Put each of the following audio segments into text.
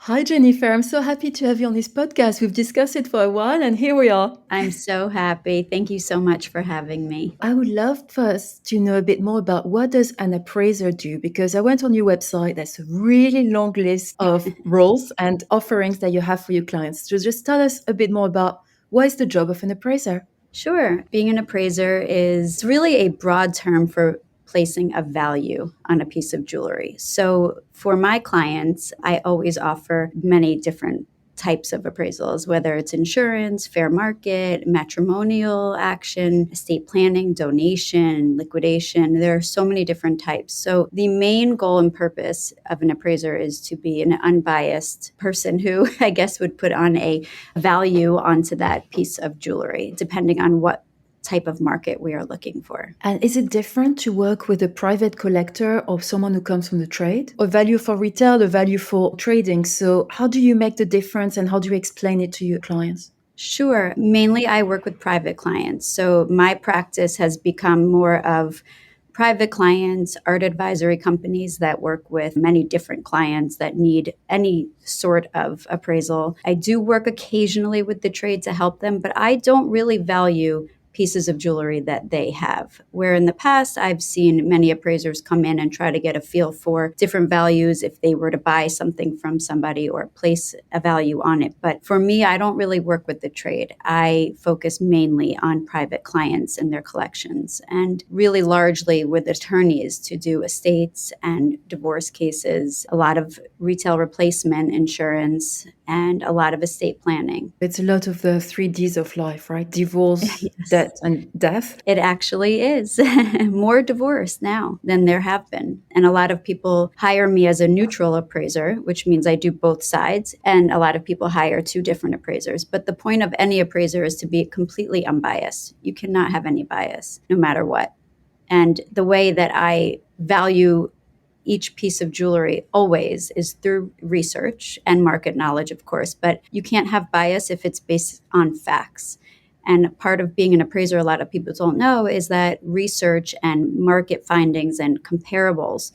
Hi, Jennifer. I'm so happy to have you on this podcast. We've discussed it for a while, and here we are. I'm so happy. Thank you so much for having me. I would love first to know a bit more about what does an appraiser do, because I went on your website. There's a really long list of roles and offerings that you have for your clients. So just tell us a bit more about what is the job of an appraiser? Sure. Being an appraiser is really a broad term for placing a value on a piece of jewelry. So for my clients, I always offer many different types of appraisals, whether it's insurance, fair market, matrimonial action, estate planning, donation, liquidation. There are so many different types. So the main goal and purpose of an appraiser is to be an unbiased person who I guess would put on a value onto that piece of jewelry, depending on what type of market we are looking for. And is it different to work with a private collector or someone who comes from the trade? A value for retail, a value for trading. So how do you make the difference and how do you explain it to your clients? Sure. Mainly, I work with private clients. So my practice has become more of private clients, art advisory companies that work with many different clients that need any sort of appraisal. I do work occasionally with the trade to help them, but I don't really value pieces of jewelry that they have. Where in the past, I've seen many appraisers come in and try to get a feel for different values if they were to buy something from somebody or place a value on it. But for me, I don't really work with the trade. I focus mainly on private clients and their collections, and really largely with attorneys to do estates and divorce cases, a lot of retail replacement insurance, and a lot of estate planning. It's a lot of the 3 Ds of life, right? Divorce, debt, and death. It actually is more divorce now than there have been. And a lot of people hire me as a neutral appraiser, which means I do both sides. And a lot of people hire two different appraisers. But the point of any appraiser is to be completely unbiased. You cannot have any bias, no matter what. And the way that I value each piece of jewelry always is through research and market knowledge, of course, but you can't have bias if it's based on facts. And part of being an appraiser, a lot of people don't know, is that research and market findings and comparables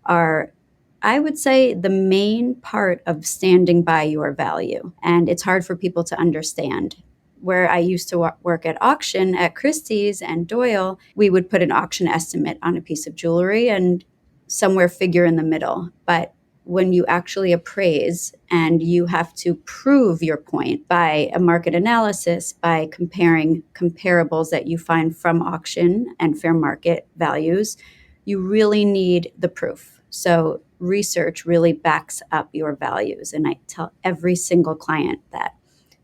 are, I would say, the main part of standing by your value. And it's hard for people to understand. Where I used to work at auction at Christie's and Doyle, we would put an auction estimate on a piece of jewelry and somewhere figure in the middle. But when you actually appraise and you have to prove your point by a market analysis, by comparing comparables that you find from auction and fair market values, you really need the proof. So research really backs up your values. And I tell every single client that.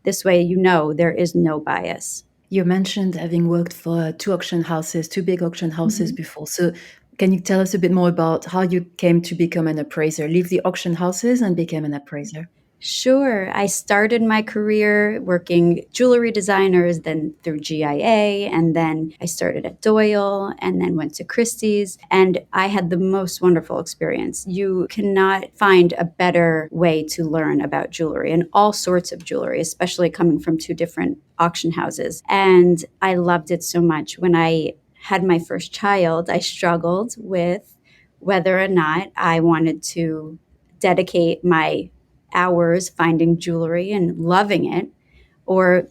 This way, you know there is no bias. You mentioned having worked for two big auction houses before. So can you tell us a bit more about how you came to become an appraiser, leave the auction houses and became an appraiser? Sure. I started my career working jewelry designers, then through GIA, and then I started at Doyle and then went to Christie's. And I had the most wonderful experience. You cannot find a better way to learn about jewelry and all sorts of jewelry, especially coming from two different auction houses. And I loved it so much. When I had my first child, I struggled with whether or not I wanted to dedicate my hours finding jewelry and loving it or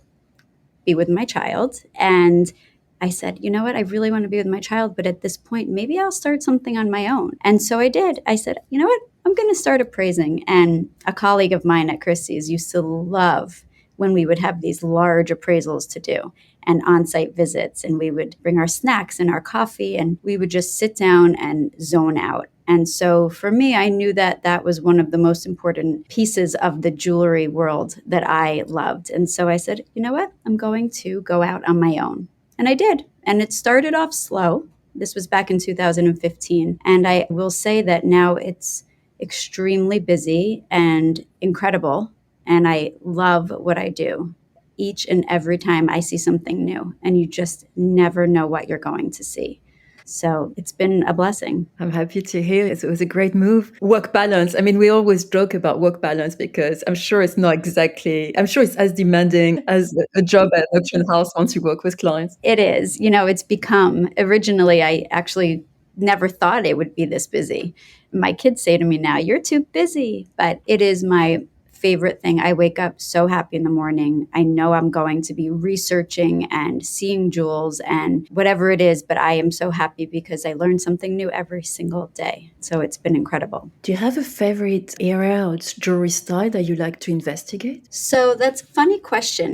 be with my child. And I said, you know what? I really want to be with my child. But at this point, maybe I'll start something on my own. And so I did. I said, you know what? I'm going to start appraising. And a colleague of mine at Christie's used to love when we would have these large appraisals to do and on-site visits. And we would bring our snacks and our coffee and we would just sit down and zone out. And so for me, I knew that that was one of the most important pieces of the jewelry world that I loved. And so I said, you know what? I'm going to go out on my own. And I did. And it started off slow. This was back in 2015. And I will say that now it's extremely busy and incredible. And I love what I do. Each and every time I see something new, and you just never know what you're going to see. So it's been a blessing. I'm happy to hear it. It was a great move. Work balance. I mean, we always joke about work balance because I'm sure it's as demanding as a job at an auction house once you work with clients. It is. It's become, originally, I actually never thought it would be this busy. My kids say to me now, you're too busy, but it is my favorite thing. I wake up so happy in the morning. I know I'm going to be researching and seeing jewels and whatever it is, but I am so happy because I learn something new every single day. So it's been incredible. Do you have a favorite area or jewelry style that you like to investigate? So that's a funny question.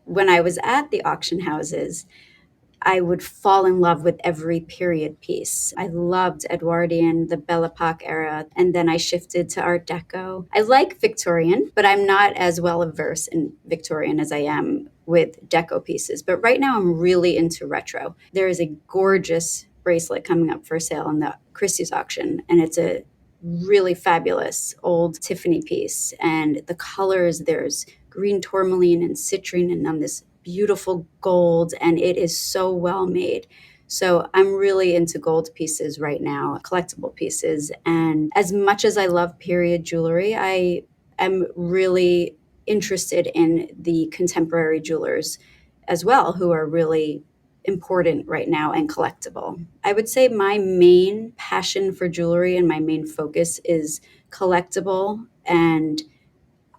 When I was at the auction houses, I would fall in love with every period piece. I loved Edwardian, the Belle Epoque era, and then I shifted to Art Deco. I like Victorian, but I'm not as well versed in Victorian as I am with Deco pieces. But right now I'm really into retro. There is a gorgeous bracelet coming up for sale in the Christie's auction, and it's a really fabulous old Tiffany piece. And the colors, there's green tourmaline and citrine, and on this beautiful gold, and it is so well made. So I'm really into gold pieces right now, collectible pieces. And as much as I love period jewelry, I am really interested in the contemporary jewelers as well, who are really important right now and collectible. I would say my main passion for jewelry and my main focus is collectible, and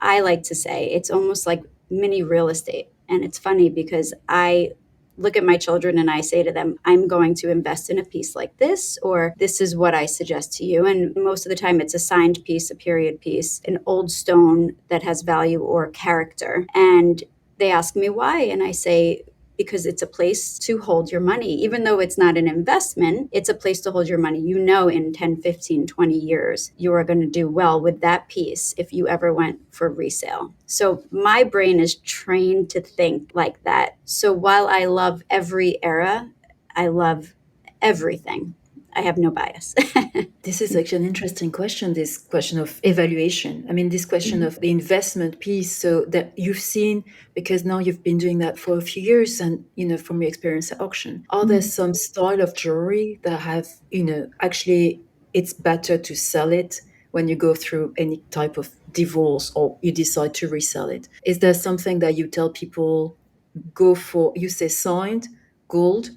I like to say it's almost like mini real estate. And it's funny because I look at my children and I say to them, I'm going to invest in a piece like this, or this is what I suggest to you. And most of the time, it's a signed piece, a period piece, an old stone that has value or character. And they ask me why. And I say, because it's a place to hold your money. Even though it's not an investment, it's a place to hold your money. You know, in 10, 15, 20 years, you are going to do well with that piece if you ever went for resale. So my brain is trained to think like that. So while I love every era, I love everything. I have no bias. This is actually an interesting question, this question of evaluation. I mean, this question of the investment piece, so that you've seen, because now you've been doing that for a few years and, from your experience at auction, are there some style of jewelry that have, actually it's better to sell it when you go through any type of divorce or you decide to resell it? Is there something that you tell people go for? You say signed, gold,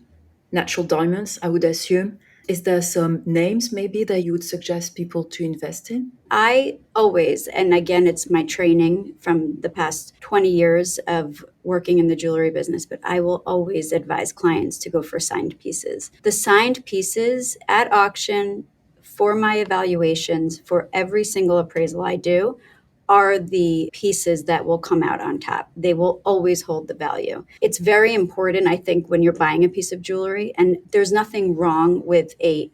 natural diamonds, I would assume. Is there some names maybe that you would suggest people to invest in? I always, and again, it's my training from the past 20 years of working in the jewelry business, but I will always advise clients to go for signed pieces. The signed pieces at auction, for my evaluations, for every single appraisal I do, are the pieces that will come out on top. They will always hold the value. It's very important, I think, when you're buying a piece of jewelry, and there's nothing wrong with a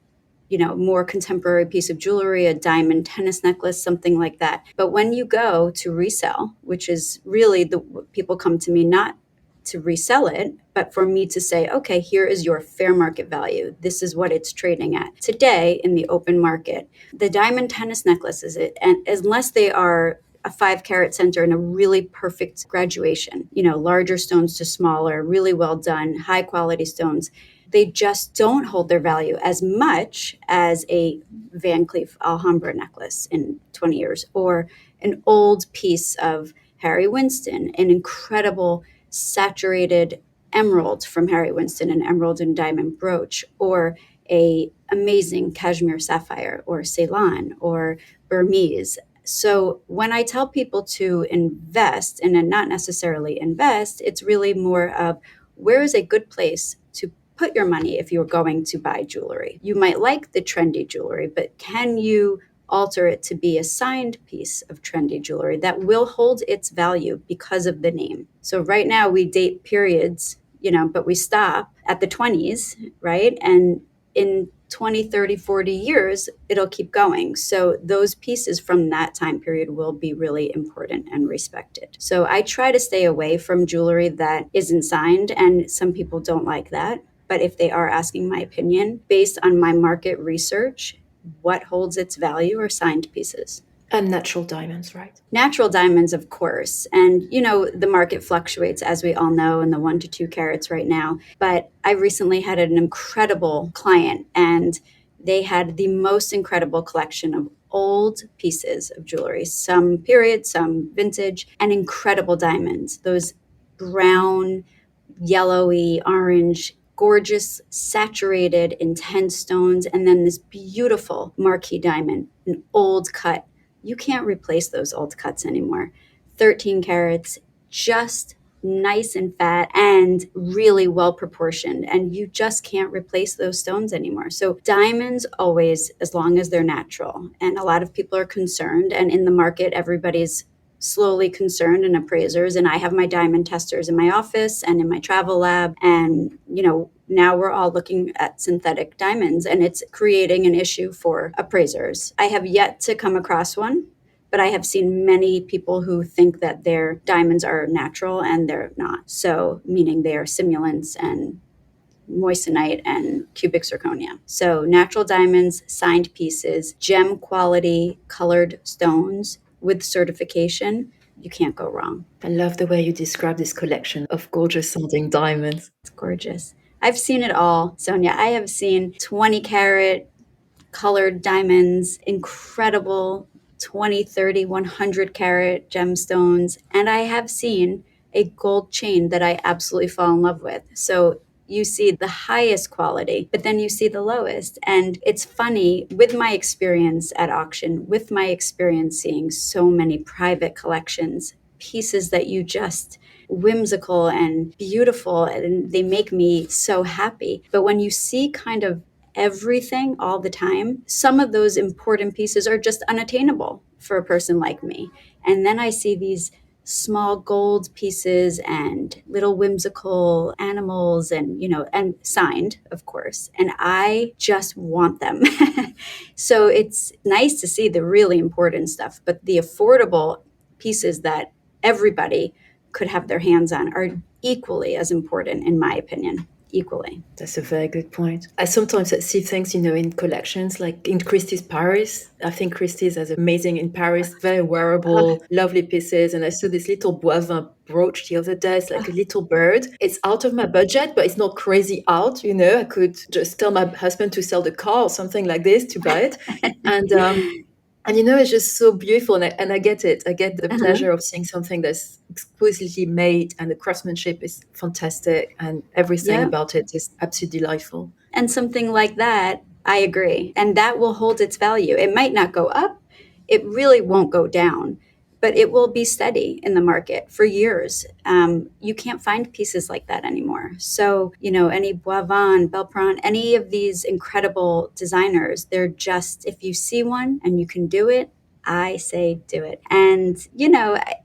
more contemporary piece of jewelry, a diamond tennis necklace, something like that. But when you go to resell, which is really the people come to me not to resell it, but for me to say, okay, here is your fair market value. This is what it's trading at today in the open market. The diamond tennis necklaces, and unless they are a 5 carat center and a really perfect graduation, larger stones to smaller, really well done, high quality stones, they just don't hold their value as much as a Van Cleef Alhambra necklace in 20 years, or an old piece of Harry Winston, an incredible saturated emerald from Harry Winston, an emerald and diamond brooch, or a amazing cashmere sapphire, or Ceylon, or Burmese. So when I tell people to invest, and not necessarily invest, it's really more of where is a good place to put your money if you're going to buy jewelry. You might like the trendy jewelry, but can you alter it to be a signed piece of trendy jewelry that will hold its value because of the name? So right now we date periods, but we stop at the 20s, right? And in 20, 30, 40 years, it'll keep going. So those pieces from that time period will be really important and respected. So I try to stay away from jewelry that isn't signed, and some people don't like that. But if they are asking my opinion, based on my market research, what holds its value are signed pieces. And natural diamonds, right? Natural diamonds, of course. And, the market fluctuates, as we all know, in the 1 to 2 carats right now. But I recently had an incredible client, and they had the most incredible collection of old pieces of jewelry, some period, some vintage, and incredible diamonds. Those brown, yellowy, orange, gorgeous, saturated, intense stones, and then this beautiful marquee diamond, an old cut You can't replace those old cuts anymore. 13 carats, just nice and fat and really well proportioned. And you just can't replace those stones anymore. So diamonds always, as long as they're natural. And a lot of people are concerned. And in the market, everybody's slowly concerned, and appraisers. And I have my diamond testers in my office and in my travel lab. And, now we're all looking at synthetic diamonds, and it's creating an issue for appraisers. I have yet to come across one, but I have seen many people who think that their diamonds are natural and they're not. So, meaning they are simulants and moissanite and cubic zirconia. So, natural diamonds, signed pieces, gem quality colored stones with certification, you can't go wrong. I love the way you describe this collection of gorgeous sounding diamonds. It's gorgeous. I've seen it all, Sonia. I have seen 20 carat colored diamonds, incredible 20, 30, 100 carat gemstones. And I have seen a gold chain that I absolutely fall in love with. So you see the highest quality, but then you see the lowest. And it's funny, with my experience at auction, with my experience seeing so many private collections, pieces that you just whimsical and beautiful, and they make me so happy. But when you see kind of everything all the time, some of those important pieces are just unattainable for a person like me. And then I see these small gold pieces and little whimsical animals and signed, of course. And I just want them. So it's nice to see the really important stuff, but the affordable pieces that everybody could have their hands on are equally as important, in my opinion. Equally. That's a very good point. I sometimes see things, in collections, like in Christie's Paris. I think Christie's has amazing in Paris, very wearable, lovely pieces. And I saw this little Boivin brooch the other day. It's like a little bird. It's out of my budget, but it's not crazy out. I could just tell my husband to sell the car or something like this to buy it. And it's just so beautiful, and I get it. I get the pleasure of seeing something that's exquisitely made, and the craftsmanship is fantastic, and everything about it is absolutely delightful. And something like that, I agree. And that will hold its value. It might not go up, it really won't go down, but it will be steady in the market for years. You can't find pieces like that anymore. So, any Boivin, Belpron, any of these incredible designers, they're just, if you see one and you can do it, I say do it. And,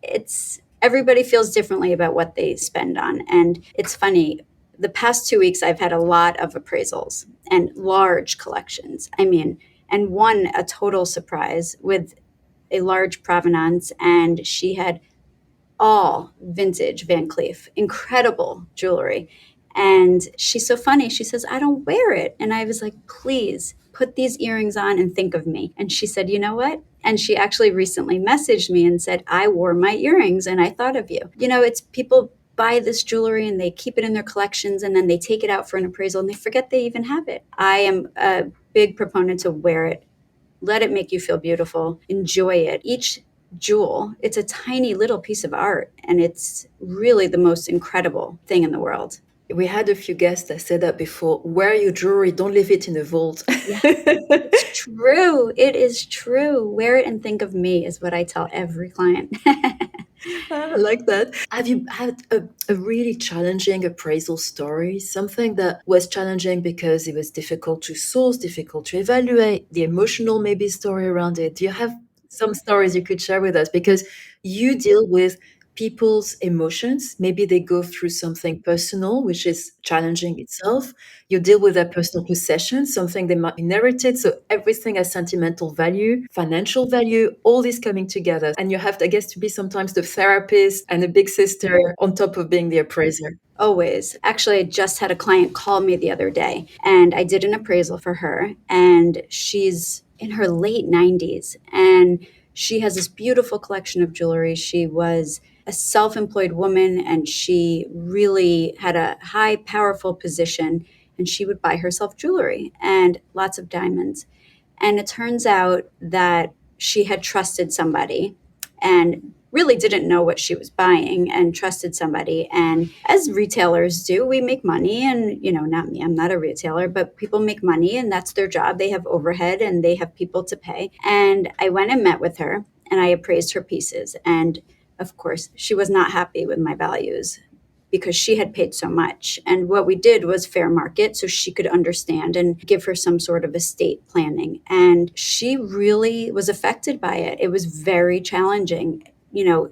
it's everybody feels differently about what they spend on. And it's funny. The past 2 weeks, I've had a lot of appraisals and large collections. And one, a total surprise with a large provenance, and she had all vintage Van Cleef, incredible jewelry. And she's so funny. She says, I don't wear it. And I was like, please put these earrings on and think of me. And she said, you know what? And she actually recently messaged me and said, I wore my earrings and I thought of you. It's people buy this jewelry and they keep it in their collections, and then they take it out for an appraisal and they forget they even have it. I am a big proponent to wear it. Let it make you feel beautiful. Enjoy it. Each jewel, it's a tiny little piece of art, and it's really the most incredible thing in the world. We had a few guests that said that before. Wear your jewelry, don't leave it in a vault. Yeah, it's true. It is true. Wear it and think of me is what I tell every client. I like that. Have you had a really challenging appraisal story? Something that was challenging because it was difficult to source, difficult to evaluate, the emotional maybe story around it. Do you have some stories you could share with us? Because you deal with people's emotions. Maybe they go through something personal, which is challenging itself. You deal with their personal possessions, something they might inherited. So everything has sentimental value, financial value, all this coming together. And you have, I guess, to be sometimes the therapist and a big sister on top of being the appraiser. Always. Actually, I just had a client call me the other day, and I did an appraisal for her, and she's in her late 90s, and she has this beautiful collection of jewelry. She was a self-employed woman, and she really had a high, powerful position, and she would buy herself jewelry and lots of diamonds. And it turns out that she had trusted somebody, and really didn't know what she was buying and trusted somebody. And as retailers do, we make money. And, not me, I'm not a retailer, but people make money and that's their job. They have overhead and they have people to pay. And I went and met with her and I appraised her pieces. And of course, she was not happy with my values because she had paid so much. And what we did was fair market so she could understand and give her some sort of estate planning. And she really was affected by it. It was very challenging.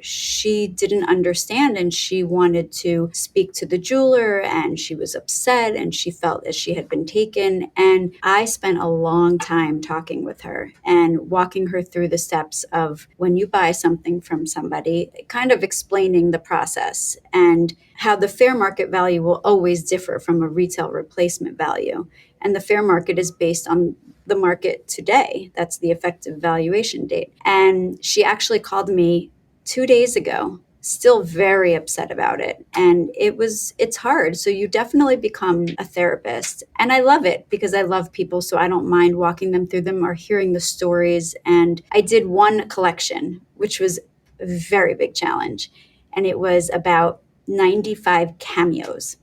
She didn't understand and she wanted to speak to the jeweler and she was upset and she felt that she had been taken. And I spent a long time talking with her and walking her through the steps of when you buy something from somebody, kind of explaining the process and how the fair market value will always differ from a retail replacement value. And the fair market is based on the market today. That's the effective valuation date. And she actually called me 2 days ago, still very upset about it. And it's hard. So you definitely become a therapist. And I love it because I love people. So I don't mind walking them through them or hearing the stories. And I did one collection, which was a very big challenge. And it was about 95 cameos.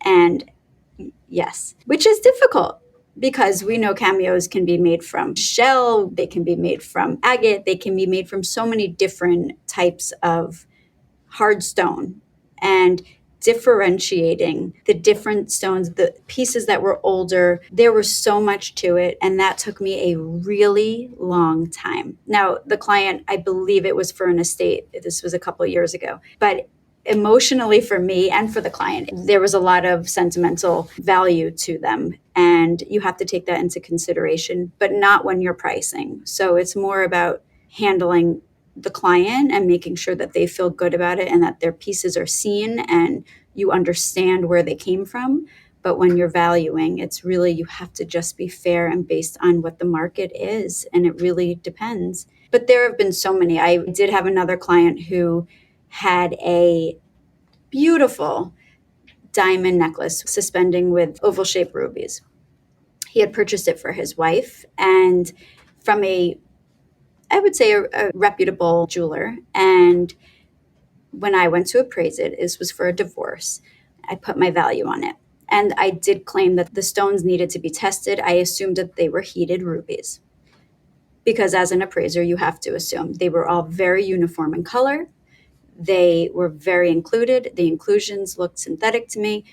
And yes, which is difficult because we know cameos can be made from shell, they can be made from agate, they can be made from so many different types of hard stone. And differentiating the different stones, the pieces that were older, there was so much to it. And that took me a really long time. Now, the client, I believe it was for an estate. This was a couple of years ago. But emotionally for me and for the client, there was a lot of sentimental value to them. And you have to take that into consideration, but not when you're pricing. So it's more about handling the client and making sure that they feel good about it and that their pieces are seen and you understand where they came from. But when you're valuing, it's really, you have to just be fair and based on what the market is. And it really depends. But there have been so many. I did have another client who had a beautiful diamond necklace suspending with oval shaped rubies. He had purchased it for his wife and from I would say a reputable jeweler. And when I went to appraise it, this was for a divorce. I put my value on it. And I did claim that the stones needed to be tested. I assumed that they were heated rubies because as an appraiser, you have to assume they were all very uniform in color. They were very included. The inclusions looked synthetic to me,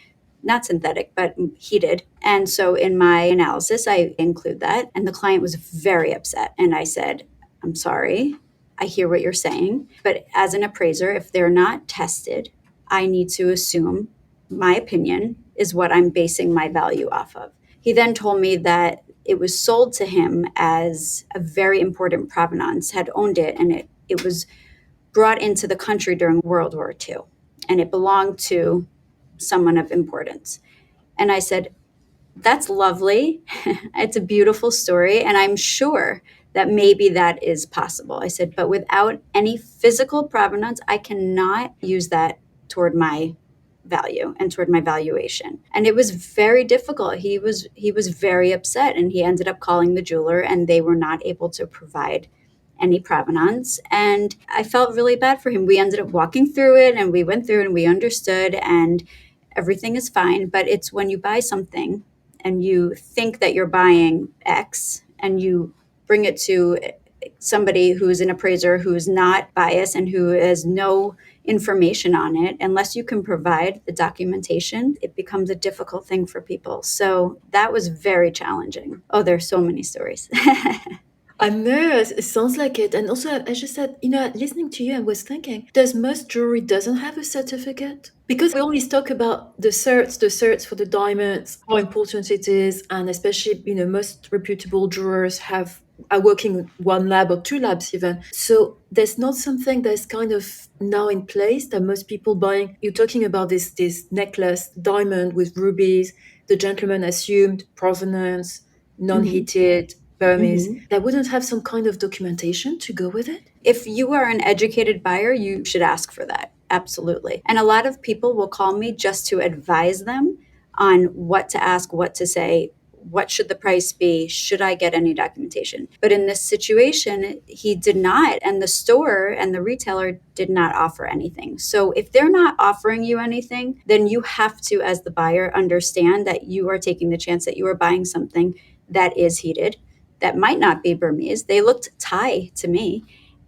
not synthetic, but heated. And so in my analysis, I include that. And the client was very upset. And I said, I'm sorry. I hear what you're saying. But as an appraiser, if they're not tested, I need to assume my opinion is what I'm basing my value off of. He then told me that it was sold to him as a very important provenance, had owned it, and it was brought into the country during World War II, and it belonged to someone of importance. And I said, that's lovely. It's a beautiful story. And I'm sure that maybe that is possible. I said, but without any physical provenance, I cannot use that toward my value and toward my valuation. And it was very difficult. He was very upset and he ended up calling the jeweler and they were not able to provide any provenance. And I felt really bad for him. We ended up walking through it and we went through and we understood and everything is fine. But it's when you buy something and you think that you're buying X and you bring it to somebody who's an appraiser who's not biased and who has no information on it, unless you can provide the documentation, it becomes a difficult thing for people. So that was very challenging. Oh, there's so many stories. I know, it sounds like it. And also, I just said, listening to you, I was thinking, does most jewelry doesn't have a certificate? Because we always talk about the certs for the diamonds, how important it is. And especially, most reputable jewelers are working in one lab or two labs even. So there's not something that's kind of now in place that most people buying. You're talking about this necklace, diamond with rubies. The gentleman assumed provenance, non-heated, Burmese, that wouldn't have some kind of documentation to go with it? If you are an educated buyer, you should ask for that. Absolutely. And a lot of people will call me just to advise them on what to ask, what to say, what should the price be? Should I get any documentation? But in this situation, he did not, and the store and the retailer did not offer anything. So if they're not offering you anything, then you have to, as the buyer, understand that you are taking the chance that you are buying something that is heated, that might not be Burmese. They looked Thai to me.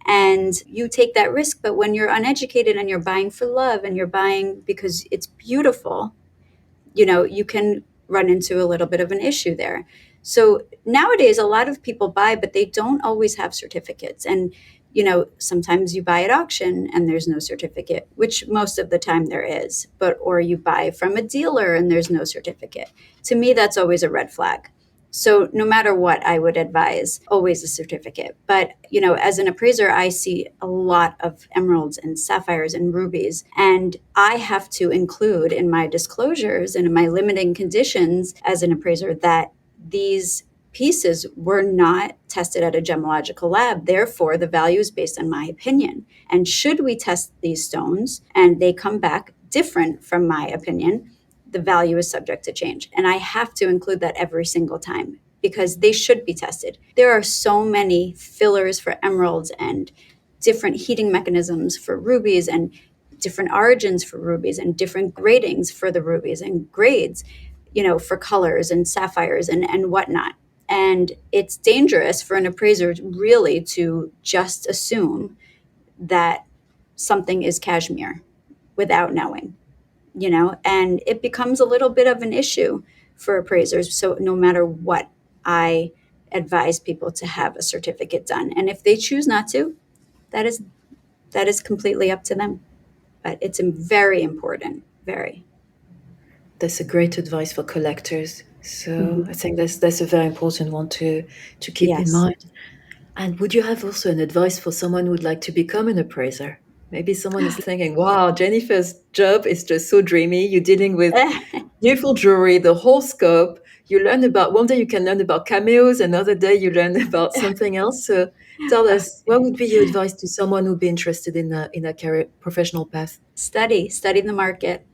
And you take that risk. But when you're uneducated and you're buying for love and you're buying because it's beautiful, you can run into a little bit of an issue there. So nowadays, a lot of people buy, but they don't always have certificates. And, sometimes you buy at auction and there's no certificate, which most of the time there is, or you buy from a dealer and there's no certificate. To me, that's always a red flag. So no matter what, I would advise always a certificate. But, as an appraiser, I see a lot of emeralds and sapphires and rubies, and I have to include in my disclosures and in my limiting conditions as an appraiser that these pieces were not tested at a gemological lab. Therefore, the value is based on my opinion. And should we test these stones and they come back different from my opinion, the value is subject to change. And I have to include that every single time because they should be tested. There are so many fillers for emeralds and different heating mechanisms for rubies and different origins for rubies and different gradings for the rubies and grades, for colors and sapphires and whatnot. And it's dangerous for an appraiser really to just assume that something is cashmere without knowing, and it becomes a little bit of an issue for appraisers. So no matter what, I advise people to have a certificate done. And if they choose not to, that is completely up to them. But it's very important, very. That's a great advice for collectors. So I Mhm. think that's a very important one to keep in Yes. mind. And would you have also an advice for someone who would like to become an appraiser? Maybe someone is thinking, wow, Jennifer's job is just so dreamy. You're dealing with beautiful jewelry, the whole scope. You learn about, one day you can learn about cameos, another day you learn about something else. So tell us, what would be your advice to someone who'd be interested in a career, professional path? Study the market,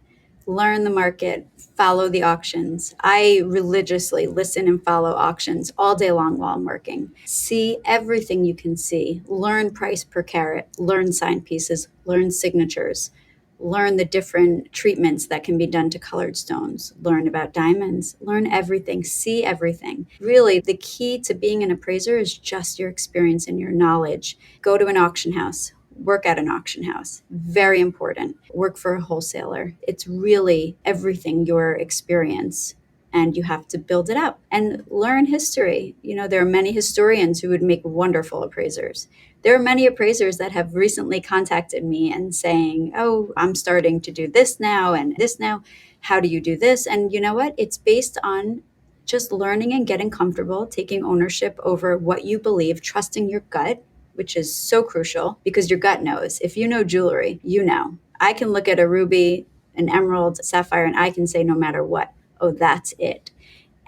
learn the market, follow the auctions. I religiously listen and follow auctions all day long while I'm working. See everything you can see. Learn price per carat, learn sign pieces, learn signatures, learn the different treatments that can be done to colored stones, learn about diamonds, learn everything, see everything. Really, the key to being an appraiser is just your experience and your knowledge. Go to an auction house, work at an auction house. Very important. Work for a wholesaler. It's really everything your experience, and you have to build it up and learn history. There are many historians who would make wonderful appraisers. There are many appraisers that have recently contacted me and saying, "Oh, I'm starting to do this now and this now. How do you do this?" And you know what? It's based on just learning and getting comfortable, taking ownership over what you believe, trusting your gut, which is so crucial because your gut knows. If you know jewelry, you know. I can look at a ruby, an emerald, sapphire, and I can say no matter what, oh, that's it.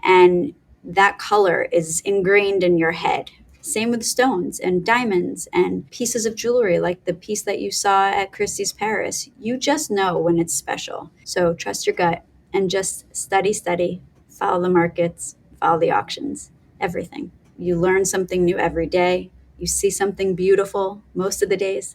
And that color is ingrained in your head. Same with stones and diamonds and pieces of jewelry, like the piece that you saw at Christie's Paris. You just know when it's special. So trust your gut and just study, follow the markets, follow the auctions, everything. You learn something new every day. You see something beautiful most of the days.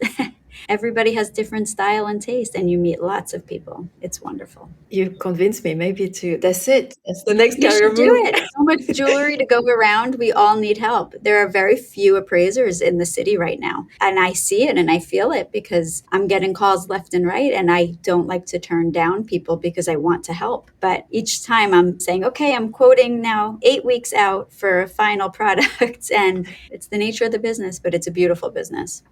Everybody has different style and taste, and you meet lots of people. It's wonderful. You convinced me maybe to, that's it. That's the next You career should do move. it. So much jewelry to go around. We all need help. There are very few appraisers in the city right now. And I see it and I feel it because I'm getting calls left and right. And I don't like to turn down people because I want to help. But each time I'm saying, okay, I'm quoting now 8 weeks out for a final product. And it's the nature of the business, but it's a beautiful business.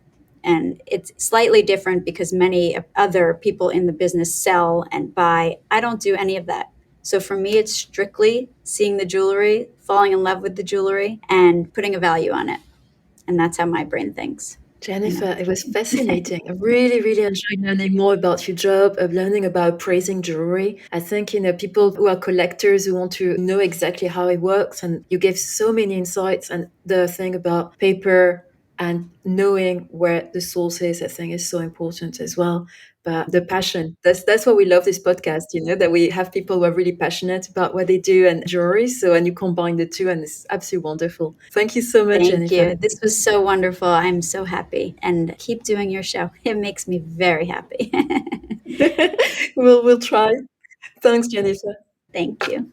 And it's slightly different because many other people in the business sell and buy. I don't do any of that. So for me, it's strictly seeing the jewelry, falling in love with the jewelry, and putting a value on it. And that's how my brain thinks. Jennifer, it was fascinating. I really, really enjoyed learning more about your job, of learning about praising jewelry. I think, people who are collectors who want to know exactly how it works, and you gave so many insights. And the thing about paper and knowing where the source is, I think, is so important as well. But the passion, that's why we love this podcast, that we have people who are really passionate about what they do and jewelry. So, and you combine the two, and it's absolutely wonderful. Thank you so much, Thank Jennifer. you. This was so wonderful. I'm so happy. And keep doing your show. It makes me very happy. We'll try. Thanks, Jennifer. Thank you.